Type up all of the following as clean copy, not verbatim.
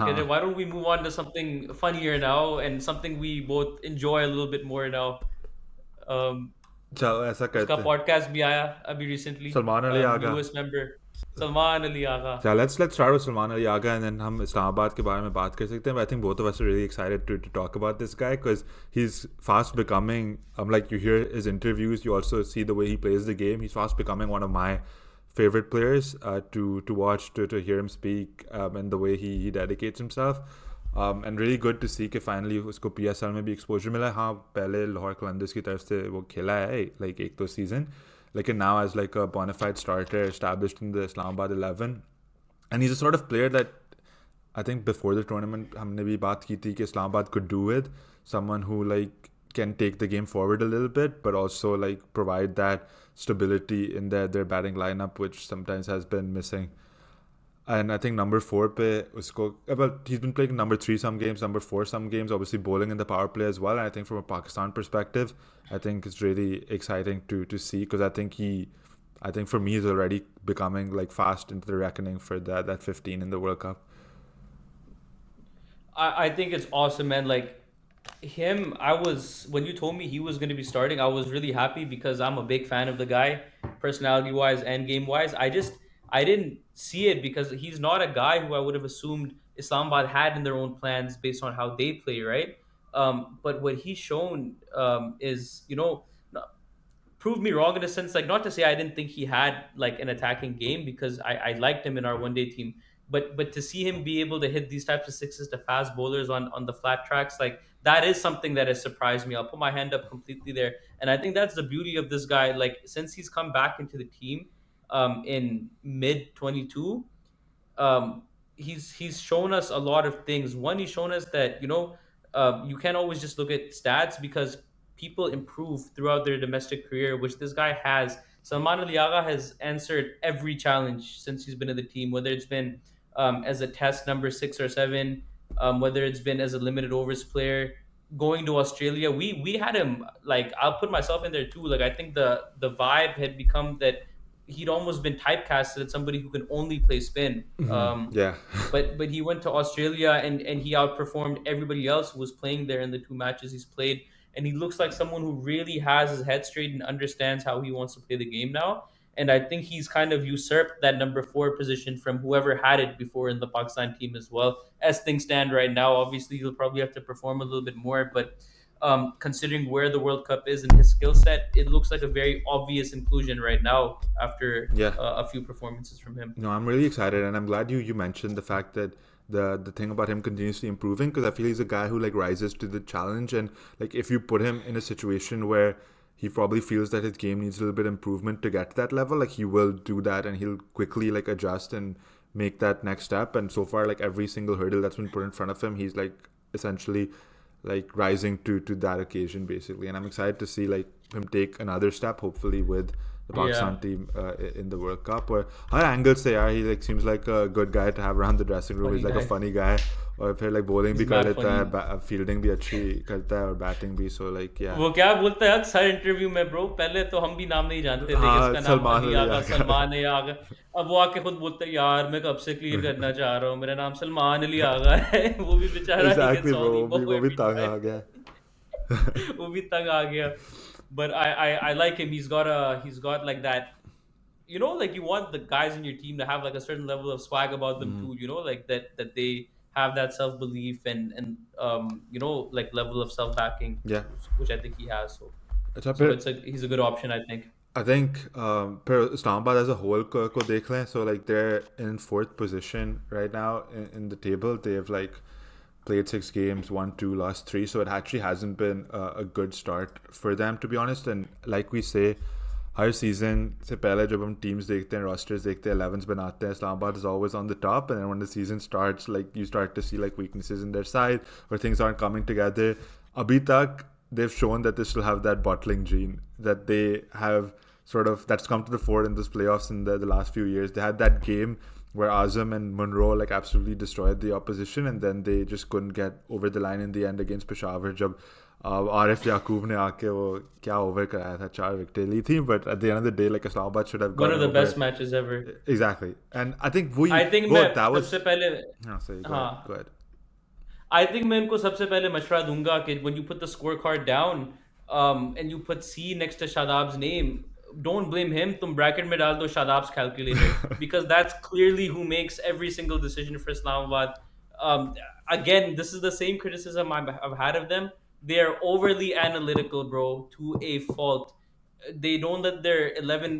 Okay, then हाँ. why don't we move on to something funnier now and something we both enjoy a little bit more now. Um, चलो ऐसा उसका करते हैं. Podcast भी आया अभी recently, Salman Ali Agha. Newest member Salman Ali Agha. Yeah, let's start with Salman Ali Agha, and then हम इस्लामाबाद के बारे में बात कर सकते हैं. But I think both of us are really excited to talk about this guy because he's fast becoming. Like you hear his interviews, you also see the way he plays the game. He's fast becoming one of my favorite players to watch, to hear him speak, and the way he dedicates himself. And really good to see कि finally उसको PSL में भी exposure मिला. हाँ, पहले लाहौर कलंदर्स की तरफ से वो खेला है like एक दो season. Like and now as like a bona fide starter established in the Islamabad 11, and he's a sort of player that I think before the tournament हमने भी बात की थी कि Islamabad could do with someone who like can take the game forward a little bit but also like provide that stability in their batting lineup, which sometimes has been missing. And I think number four pe usko, well, he's been playing number three some games, number four some games, obviously bowling in the power play as well. And I think from a Pakistan perspective, I think it's really exciting to see because I think for me he's already becoming like fast into the reckoning for that 15 in the World Cup. I think it's awesome, man. Like him, I was when you told me he was going to be starting, I was really happy because I'm a big fan of the guy, personality wise and game wise. I didn't see it because he's not a guy who I would have assumed Islamabad had in their own plans based on how they play, right? But what he's shown is, proved me wrong in a sense. Like, not to say I didn't think he had like an attacking game because I liked him in our one day team, but to see him be able to hit these types of sixes to fast bowlers on the flat tracks, like that is something that has surprised me. I'll put my hand up completely there, and I think that's the beauty of this guy. Like since he's come back into the team, in mid 22, um, he's shown us a lot of things. One, he's shown us that you can't always just look at stats because people improve throughout their domestic career, which this guy has. Salman Aliaga has answered every challenge since he's been in the team, whether it's been as a test number 6 or 7, whether it's been as a limited overs player. Going to Australia, we had him, like I'll put myself in there too. Like I think the vibe had become that he'd almost been typecasted as somebody who can only play spin. Yeah. But he went to Australia and he outperformed everybody else who was playing there in the two matches he's played. And he looks like someone who really has his head straight and understands how he wants to play the game now. And I think he's kind of usurped that number 4 position from whoever had it before in the Pakistan team as well. As things stand right now, obviously he'll probably have to perform a little bit more, but considering where the World Cup is and his skill set, it looks like a very obvious inclusion right now after Yeah. a few performances from him. No, I'm really excited, and I'm glad you mentioned the fact that the thing about him continuously improving because I feel he's a guy who like rises to the challenge, and like if you put him in a situation where he probably feels that his game needs a little bit of improvement to get to that level, like he will do that, and he'll quickly like adjust and make that next step. And so far, like every single hurdle that's been put in front of him, he's like essentially like rising to that occasion basically. And I'm excited to see like him take another step, hopefully with the Yeah, Pakistan team in the World Cup. Or her angle से यार he like seems like a good guy to have around the dressing room. funny He's like a guy. funny guy. और फिर like bowling He's भी कर mad लेता funny. है, fielding भी अच्छी करता है और बैटिंग भी. So like yeah. वो क्या बोलता है हर इंटरव्यू में, ब्रो पहले तो हम भी नाम नहीं जानते थे कि हाँ, इसका नाम सलमान अली अली आगा आगा. सलमान है आगा. अब वो आके खुद बोलता है, यार मैं कब से क्लियर करना चाह रहा हूँ, मेरा नाम सलमान अली आगा है. वो भी बेचारा, he Exactly gets all bro, the वो info भी every तंग आ time. गया. वो भी तंग आ गया. But I like him. He's got like that, like you want the guys in your team to have like a certain level of swag about them too, like that they have that self-belief and like level of self-backing, Yeah. which I think he has. So अच्छा so फिर he's a good option, I think. I think Islamabad as a whole को देख लें, so like they're in fourth position right now in the table. They have like played 6 games, won 2, lost 3, so it actually hasn't been a good start for them to be honest. And like we say, her season से पहले जब हम teams देखते हैं, rosters देखते हैं, 11s बनाते हैं, Islamabad is always on the top, and then when the season starts, like you start to see like weaknesses in their side or things aren't coming together. अभी तक they've shown that they still have that bottling gene that they have sort of that's come to the fore in those playoffs in the last few years. They had that game where Azam and Monroe like absolutely destroyed the opposition, and then they just couldn't get over the line in the end against Peshawar. जब आरिफ याकूब ने आके वो क्या over कराया था, 4 विकेटें ली थी, but at the end of the day like Islamabad should have One gone of the over. best matches ever. Exactly, and I think we I think वो मैं that was. सबसे पहले, हाँ, sorry, go ahead, हाँ, go ahead. I think मैं इनको सबसे पहले मशवरा दूंगा कि when you put the scorecard down, and you put C next to Shadab's name, don't blame him. तुम bracket में डाल दो Shadab's calculator, because that's clearly who makes every single decision for Islamabad. Um, Again, this is the same criticism I've had of them. They are overly analytical, bro, to a fault. They don't let their 11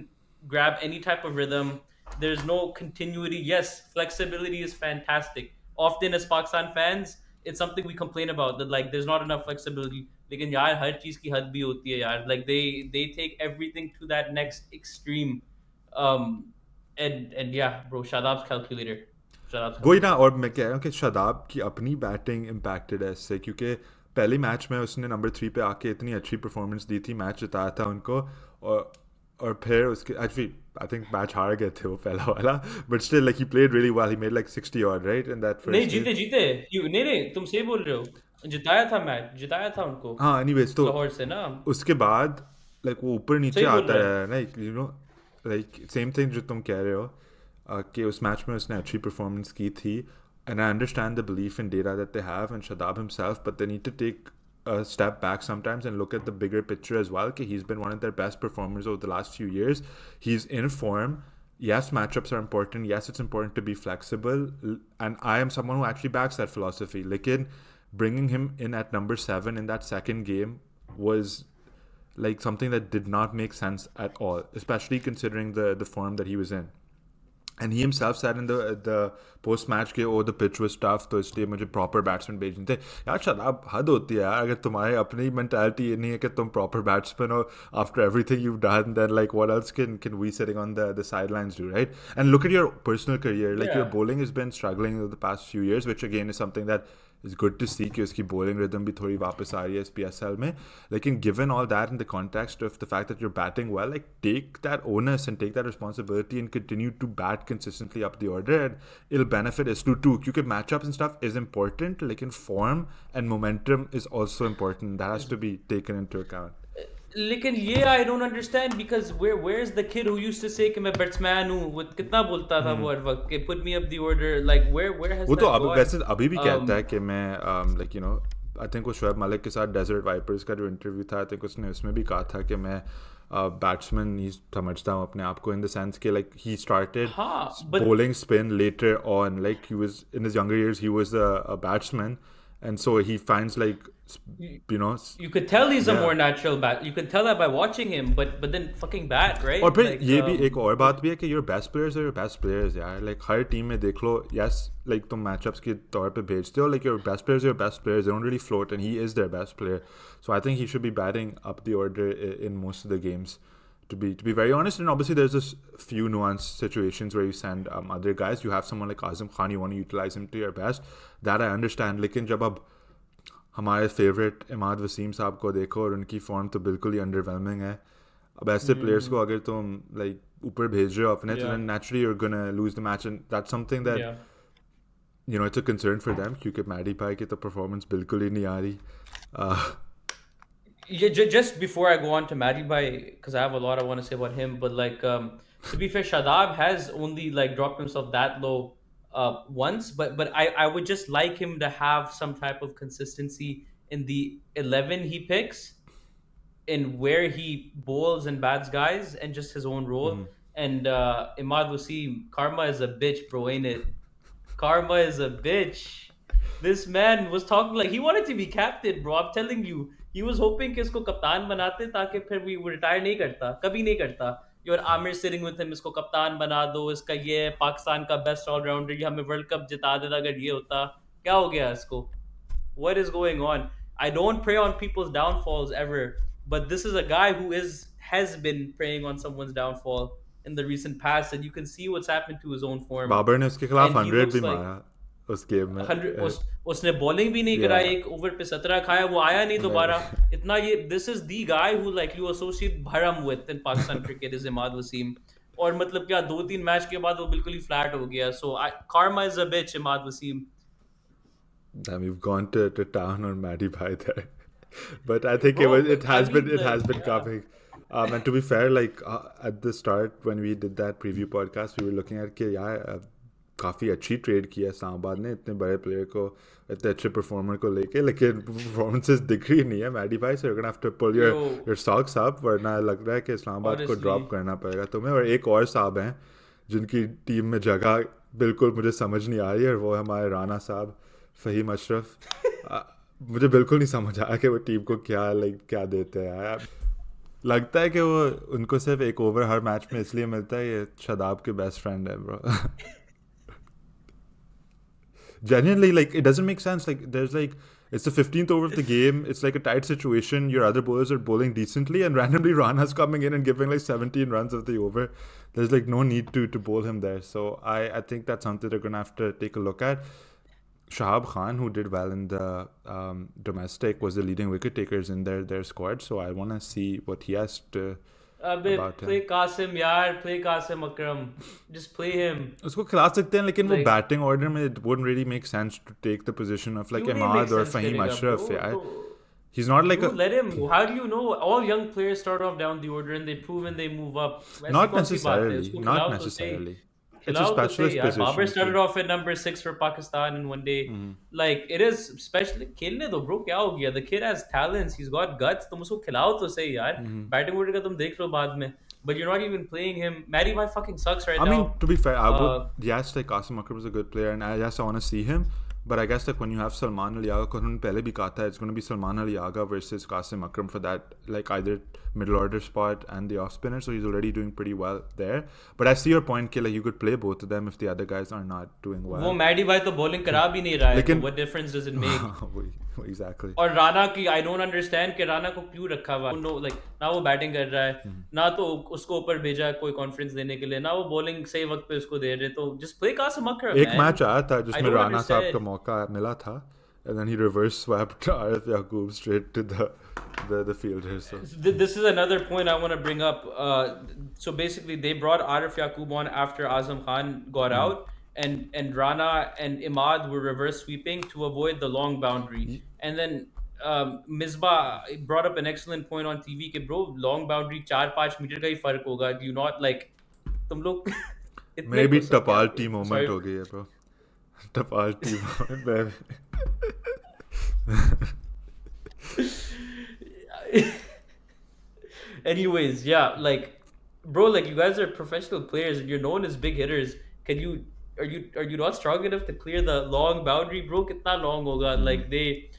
grab any type of rhythm. There's no continuity. Yes, flexibility is fantastic. Often as Pakistan fans, it's something we complain about, that like there's not enough flexibility. लेकिन यार हर चीज की हद भी होती है यार. Like they take everything to that next extreme. And yeah, bro, Shadab's calculator. Shadab's वही ना, calculator. और मैं कह रहा हूँ कि शादाब की अपनी बैटिंग इम्पैक्टेड है इससे, क्योंकि पहले मैच में उसने नंबर 3 पे आके इतनी अच्छी परफॉर्मेंस दी थी, मैच जिताया था उनको, और और फिर उसके एक्चुअली आई थिंक मैच हार गए थे वो पहला वाला, but still like he played really well, he made like 60 odd right in that नहीं फर्स्ट जीते गेम. जीते. नहीं नहीं, तुम सही बोल रहे हो. जिताया था मैच, जिताया था उनको हाँ, एनीवेज तो लाहौर से ना. उसके बाद लाइक वो ऊपर नीचे सही बोल आता रहा है. रहा है ना, you know, like same thing जो तुम कह रहे हो, कि उस मैच में उसने अच्छी परफॉर्मेंस की थी, and I understand the belief in data that they have and Shadab himself, but they need to take a step back sometimes and look at the bigger picture as well. Okay, he's been one of their best performers over the last few years. He's in form. Yes, matchups are important. Yes, it's important to be flexible. And I am someone who actually backs that philosophy. Like, bringing him in at number 7 in that second game was like something that did not make sense at all, especially considering the form that he was in. And he himself said in the post match के, oh the pitch was tough, तो इसलिए मुझे proper batsman भेजने थे. यार शराब हद होती है यार, अगर तुम्हारे अपनी mentality ये नहीं है कि तुम proper batsman हो after everything you've done, then like what else can we sitting on the sidelines do, right? And look at your personal career, like your Yeah. bowling has been struggling over the past few years, which again is something that is good to see कि उसकी bowling rhythm भी थोड़ी वापस आ रही है इस PSL में. Lekin given all that in the context of the fact that you're batting well, like take that onus and take that responsibility and continue to bat consistently up the order, and it'll benefit us too. Because matchups and stuff is important, like in form and momentum is also important. That has to be taken into account. लेकिन ये I don't understand because where is the kid who used to say कि मैं batsman हूं, वो कितना बोलता था वो हर वक्त कि put me up the order. Like where has वो तो दैट अब गॉन. वैसे अभी भी कहता है कि मैं like you know, I think वो शोएब मलिक के साथ डेजर्ट वाइपर्स का जो इंटरव्यू था, आई थिंक उसने उसमें भी कहा था कि मैं बैट्समैन ही समझता हूँ अपने आप को, इन द सेंस कि लाइक ही स्टार्टेड हाँ but bowling spin later on, like he was in his younger years he was a batsman, and so he finds like you know, you could tell he's a yeah. more natural bat. You can tell that by watching him, but then fucking bat, और right? फिर Like ये भी एक और बात भी है कि your best players are your best players यार, लाइक हर टीम में देख लो, यस लाइक तुम मैचअप्स के तौर पे भेजते हो, like your best players your best players, they don't really float, and he is their best player. So I think he should be batting up the order in most of the games, to be very honest. And obviously there's just few nuanced situations where you send other guys. You have someone like Azam Khan, you want to utilize him to your best, that I understand. लेकिन जब अब हमारे favourite Imad Wasim साहब को देखो और उनकी form तो बिल्कुल ही अंडरवेलमिंग है, अब ऐसे प्लेयर्स को अगर तुम लाइक ऊपर भेज रहे हो अपने, तो yeah, then naturally you're gonna lose the match, and that's something that yeah. you know it's a concern for them, क्योंकि मैडी भाई की तो परफॉर्मेंस बिल्कुल ही नहीं आ रही. uh, Yeah, just before I go on to Matty Bhai, because I have a lot I want to say about him, but like to be fair, Shadab has only like dropped himself that low once, but I would just like him to have some type of consistency in the 11 he picks, in where he bowls and bats guys, and just his own role. And Imad Wasim, karma is a bitch, bro, ain't it? Karma is a bitch. This man was talking like he wanted to be captain, bro. I'm telling you, he was hoping कि इसको कप्तान बनाते ताकि फिर we retire नहीं करता, कभी नहीं करता. Your Amir sitting with him, इसको कप्तान बना दो, इसका ये है, पाकिस्तान का बेस्ट ऑलराउंडर, ये हमें वर्ल्ड कप जिता देता अगर ये होता. क्या हो गया इसको? What is going on? I don't prey on people's downfalls ever, but this is a guy who has been preying on someone's downfall in the recent past, and you can see what's happened to his own form. Babar ने उसके खिलाफ And he 100 भी looks like मारा उस game में. 100. उसने bowling भी नहीं करा, Yeah. एक ओवर पे 17 खाया, वो आया नहीं दोबारा. नहीं. इतना ये this is the guy who like you associate भरम with in Pakistan cricket is Imad Wasim. और मतलब क्या 2-3 मैच के बाद वो बिल्कुल ही फ्लैट हो गया. सो karma is a bitch, Imad Wasim. Damn, you've gone to town on Matty Bhai there. but I think bro. it I has been mean, like, yeah. coming. And to be fair, like at the start when we did that preview podcast, we were looking at कि यार काफ़ी अच्छी trade किया इस्लामाबाद ने इतने बड़े player को इतने अच्छे परफॉर्मर को लेके लेकिन परफॉर्मेंसेस दिख रही नहीं है मैडी भाई so you gonna have to pull Yo, your socks up वरना लग रहा है कि इस्लामाबाद को ड्रॉप honestly, करना पड़ेगा तुम्हें और एक और साहब हैं जिनकी टीम में जगह बिल्कुल मुझे समझ नहीं आ रही है और वो है हमारे राना साहब फ़हीम अशरफ मुझे बिल्कुल नहीं समझ आया कि वो टीम को क्या देते हैं यार लगता है कि वो उनको सिर्फ एक ओवर हर मैच में इसलिए मिलता है ये शादाब के बेस्ट फ्रेंड है bro genuinely like it doesn't make sense like there's like it's the 15th over of the game it's like a tight situation your other bowlers are bowling decently and randomly Rana's coming in and giving like 17 runs of the over there's like no need to bowl him there so I think that's something they're gonna have to take a look at Shahab Khan who did well in the domestic was the leading wicket takers in their squad so I want to see what he has to Abe, about play him Qasim, yaar, play Qasim Akram. Just play him. उसको खिला सकते हैं लेकिन वो Like, batting order में it wouldn't really make sense to take the position of like क्यों नहीं make Ahmad or sense Fahim करेगा, bro? Ashraf यार तो he's not like you a let him. How do you know? All young players start off down the order and they prove and they move up. वैसी not कौन सी बात है? necessarily उसको not खिलाओ तो सही. necessarily it's a खिलाओ तो सही specialist यार. Babar position started कि off at number 6 for Pakistan in one day. Like it is especially खेलने दो bro. क्या हो गया? The kid has talents. He's got guts. तुम उसको खिलाओ तो सही यार. Batting order का तुम देख लो बाद में. But you're not even playing him. Matty Bhai fucking sucks right I now. mean, to be fair, I would Uh, yes, like Qasim Akram is a good player, and yes, I want to see him. But I guess like when you have Salman Ali Agha, because उन्होंने पहले भी कहा था, it's going to be Salman Ali Agha versus Qasim Akram for that like either middle order spot and the off spinner. So he's already doing pretty well there. But I see your point, कि like you could play both of them if the other guys are not doing वो well. Maddie भाई तो bowling करा भी नहीं रहा है तो लेकिन what difference does it make? exactly. और राणा की आई डोंट अंडरस्टैंड कि राणा को क्यों रखा हुआ नो लाइक ना वो बैटिंग कर रहा है ना तो उसको ऊपर भेजा कोई कॉन्फिडेंस देने के लिए ना वो बॉलिंग सही वक्त पे उसको दे रहे तो जस्ट प्ले कासिम अकरम एक मैन मैच आया था आई जिसमें डोंट राणा साहब का अंडरस्टैंड मौका मिला था and then he reverse swept Arif Yaqub straight to the fielder so this is another point I want to bring up so basically they brought Arif Yaqub on after Azam Khan got out and Rana and Imad were reverse sweeping to avoid the long boundary and then Misbah brought up an excellent point on TV कि bro long boundary 4-5 metre का ही फर्क होगा do you not like तुम लोग इतने maybe गुस्सा क्या टपाल टी मोमेंट sorry हो गई है bro टपाल T moment anyways yeah like bro like you guys are professional players and you're known as big hitters can you are you not strong enough to clear the long boundary bro kitna long hoga like they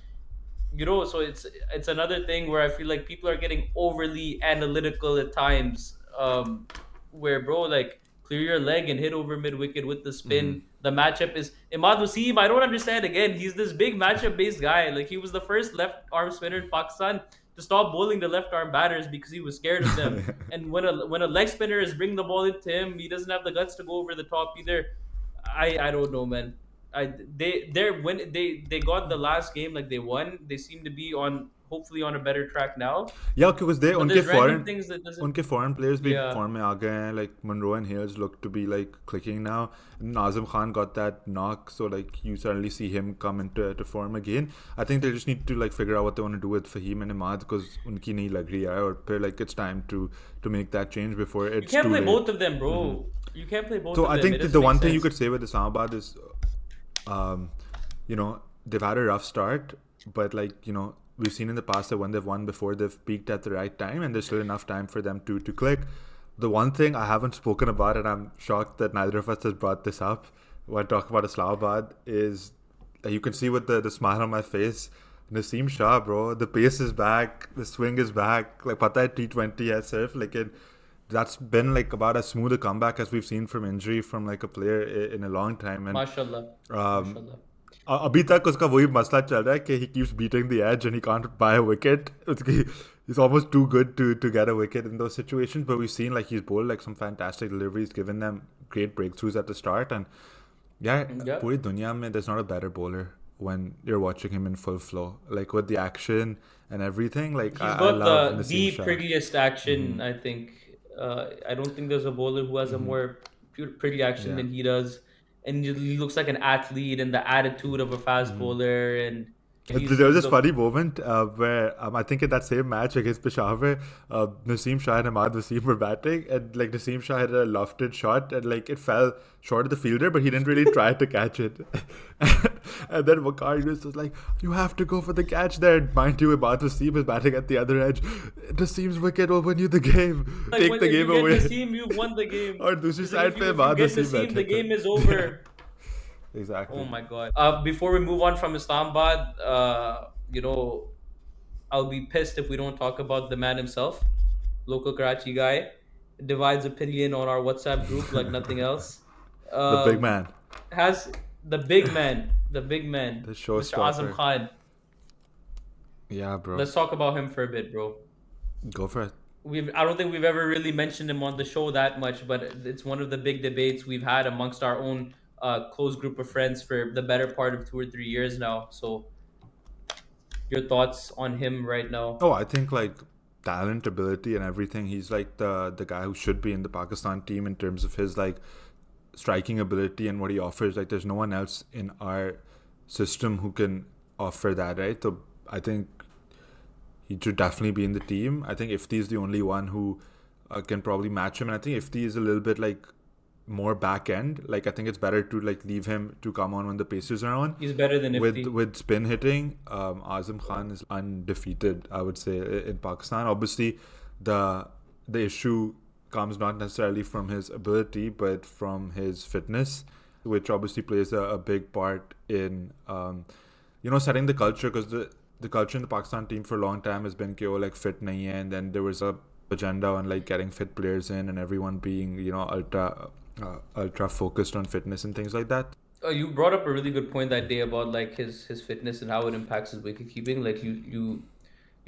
so it's another thing where I feel like people are getting overly analytical at times. Where bro, like clear your leg and hit over mid wicket with the spin. The matchup is Imad Wasim. I don't understand. Again, he's this big matchup based guy. Like he was the first left arm spinner in Pakistan to stop bowling the left arm batters because he was scared of them. And when a leg spinner is bringing the ball into him, he doesn't have the guts to go over the top either. I don't know, man. They're when they got the last game like they won. They seem to be on hopefully on a better track now. yeah because they But there's random things that doesn't. उनके foreign players भी Yeah, form में आ गए हैं like Monroe and Hales look to be like clicking now and Azam Khan got that knock so like you suddenly see him come into to form again I think they just need to like figure out what they want to do with Fahim and Imad because उनकी नहीं लग रही है और फिर like it's time to make that change before you it's can't too play late both of them, bro. You can't play both so of I them. think It that doesn't the make one thing you sense. could say with Islamabad is you know they've had a rough start but like we've seen in the past that when they've won before they've peaked at the right time and there's still enough time for them to click the one thing I haven't spoken about and I'm shocked that neither of us has brought this up when talking about Islamabad is you can see with the smile on my face Naseem Shah bro the pace is back the swing is back like pata hai T20 hai sirf lekin that's been like about as smooth a comeback as we've seen from injury from like a player in a long time and Mashallah, um, mashallah. अभी तक उसका वही मसला चल रहा है कि he keeps beating the edge and he can't buy a wicket. He's almost too good to get a wicket in those situations. But we've seen like he's bowled like some fantastic deliveries, given them great breakthroughs at the start. And yeah, Yeah, पूरी दुनिया में there's not a better bowler when you're watching him in full flow. Like with the action and everything. Like he's I got love the Naseem Shah. prettiest action. I think. I don't think there's a bowler who has a more pretty action Yeah. than he does, and he looks like an athlete and the attitude of a fast bowler and There was he's this the funny moment where I think in that same match against Peshawar, Naseem Shah and Ahmad Waseem were batting, and like Naseem Shah had a lofted shot, and like it fell short of the fielder, but he didn't really try to catch it. And then Waqar Yunus was like, "You have to go for the catch there." And mind you, Ahmad Waseem is batting at the other edge. Naseem's wicket will win you the game. like Take when the if you game get away. Naseem, you've won the game. और दूसरी It's like side पे if you Ahmad get Waseem Naseem, बैठे the थे. game is over. Oh Exactly. my god. Before we move on from Islamabad, I'll be pissed if we don't talk about the man himself, local Karachi guy, divides opinion on our WhatsApp group like nothing else. The big Um, man. has the big man, The Mr. Azam showstopper. Khan. Yeah, bro. Let's talk about him for a bit, bro. Go for it. I don't think we've ever really mentioned him on the show that much, but it's one of the big debates we've had amongst our own close group of friends for the better part of 2 or 3 years now. So, your thoughts on him right now? Oh, I think like talent, ability, and everything. He's like the guy who should be in the Pakistan team in terms of his like striking ability and what he offers. Like, there's no one else in our system who can offer that, right? So I think he should definitely be in the team. I think Ifti is the only one who can probably match him, and I think Ifti is a little bit like more back end. Like, I think it's better to like leave him to come on when the Pacers are on. He's better than Ifti. With spin hitting, Azam Khan is undefeated, I would say, in Pakistan. Obviously, the issue comes not necessarily from his ability, but from his fitness, which obviously plays a big part in setting the culture, because the culture in the Pakistan team for a long time has been कि like fit nahi hai, and then there was a agenda on like getting fit players in and everyone being ultra focused on fitness and things like that. You brought up a really good point that day about like his fitness and how it impacts his wicket keeping. Like you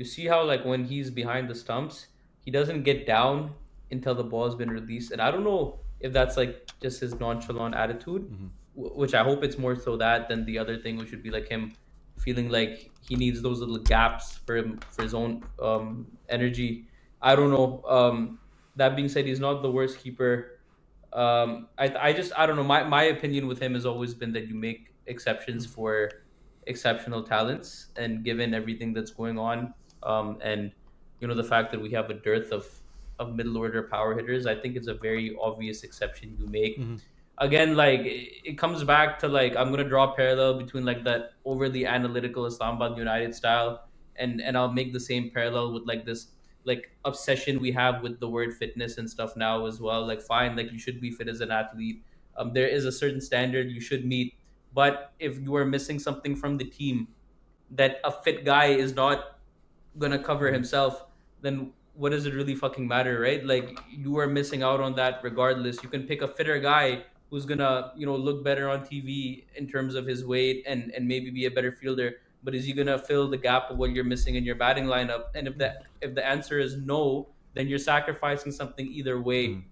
see how like when he's behind the stumps, he doesn't get down until the ball's been released, and I don't know if that's like just his nonchalant attitude, which I hope it's more so that than the other thing, which would be like him feeling like he needs those little gaps for him for his own energy. I don't know. That being said, he's not the worst keeper. I don't know. My opinion with him has always been that you make exceptions for exceptional talents, and given everything that's going on, and the fact that we have a dearth of middle order power hitters, I think it's a very obvious exception you make. Again, like it comes back to like I'm gonna draw a parallel between like that overly analytical Islamabad United style, and I'll make the same parallel with like this like obsession we have with the word fitness and stuff now as well. Like fine, like you should be fit as an athlete. There is a certain standard you should meet, but if you are missing something from the team that a fit guy is not gonna cover himself, then what does it really fucking matter, right? Like you are missing out on that regardless. You can pick a fitter guy who's gonna, look better on TV in terms of his weight and maybe be a better fielder. But is he gonna fill the gap of what you're missing in your batting lineup? And if the answer is no, then you're sacrificing something either way.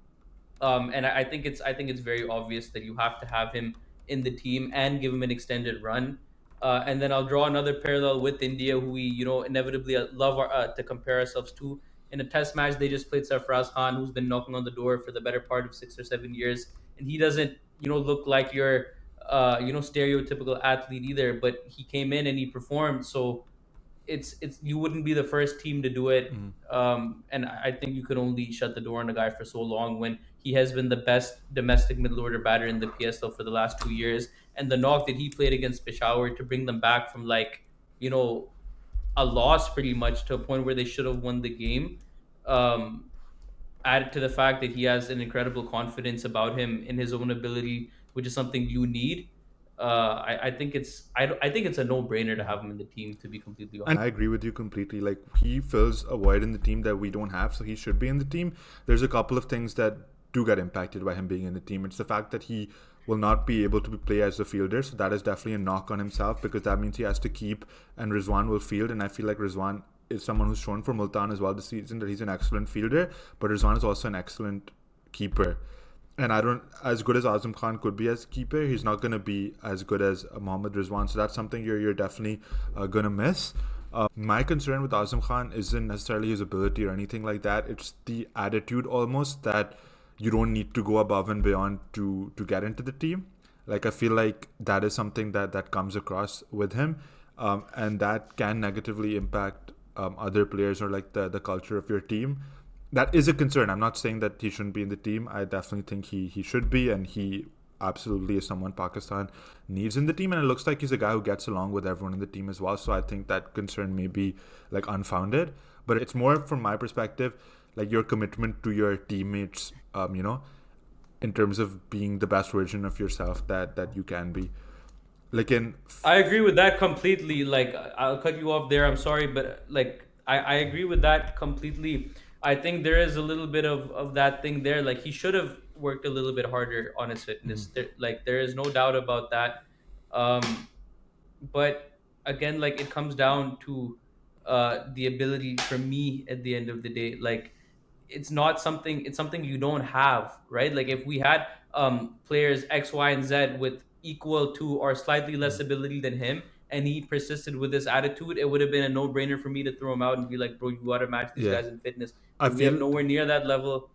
And I think it's very obvious that you have to have him in the team and give him an extended run. And then I'll draw another parallel with India, who we inevitably love to compare ourselves to. In a Test match, they just played Sarfaraz Khan, who's been knocking on the door for the better part of 6 or 7 years, and he doesn't look like your stereotypical athlete either. But he came in and he performed, so it's you wouldn't be the first team to do it. And I think you could only shut the door on a guy for so long when he has been the best domestic middle order batter in the PSL for the last 2 years. And the knock that he played against Peshawar to bring them back from like you know a loss pretty much to a point where they should have won the game. Um, Added to the fact that he has an incredible confidence about him in his own ability, which is something you need. I think it's a no brainer to have him in the team. To be completely And honest. I agree with you completely. Like, he fills a void in the team that we don't have, so he should be in the team. There's a couple of things that do get impacted by him being in the team. It's the fact that he will not be able to play as a fielder, so that is definitely a knock on himself, because that means he has to keep, and Rizwan will field. And I feel like Rizwan is someone who's shown for Multan as well this season that he's an excellent fielder, but Rizwan is also an excellent keeper. And I don't, as good as Azam Khan could be as keeper, he's not going to be as good as Mohammad Rizwan. So that's something you're definitely going to miss. My concern with Azam Khan isn't necessarily his ability or anything like that. It's the attitude almost that you don't need to go above and beyond to get into the team. Like, I feel like that is something that comes across with him. and that can negatively impact other players or like the culture of your team. That is a concern. I'm not saying that he shouldn't be in the team. I definitely think he should be, and he absolutely is someone Pakistan needs in the team. And it looks like he's a guy who gets along with everyone in the team as well. So I think that concern may be like unfounded. But it's more from my perspective, like your commitment to your teammates, in terms of being the best version of yourself that you can be. Like in I agree with that completely. Like, I'll cut you off there. I'm sorry, but like, I agree with that completely. I think there is a little bit of that thing there. Like, he should have worked a little bit harder on his fitness. Like, there is no doubt about that. Um, but again, like, it comes down to the ability for me at the end of the day. Like, it's something you don't have, right? Like, if we had players X, Y, and Z with equal to or slightly less ability than him, and he persisted with this attitude, it would have been a no-brainer for me to throw him out and be like, bro, you gotta match these yeah, guys in fitness. I But we have feel nowhere near that level.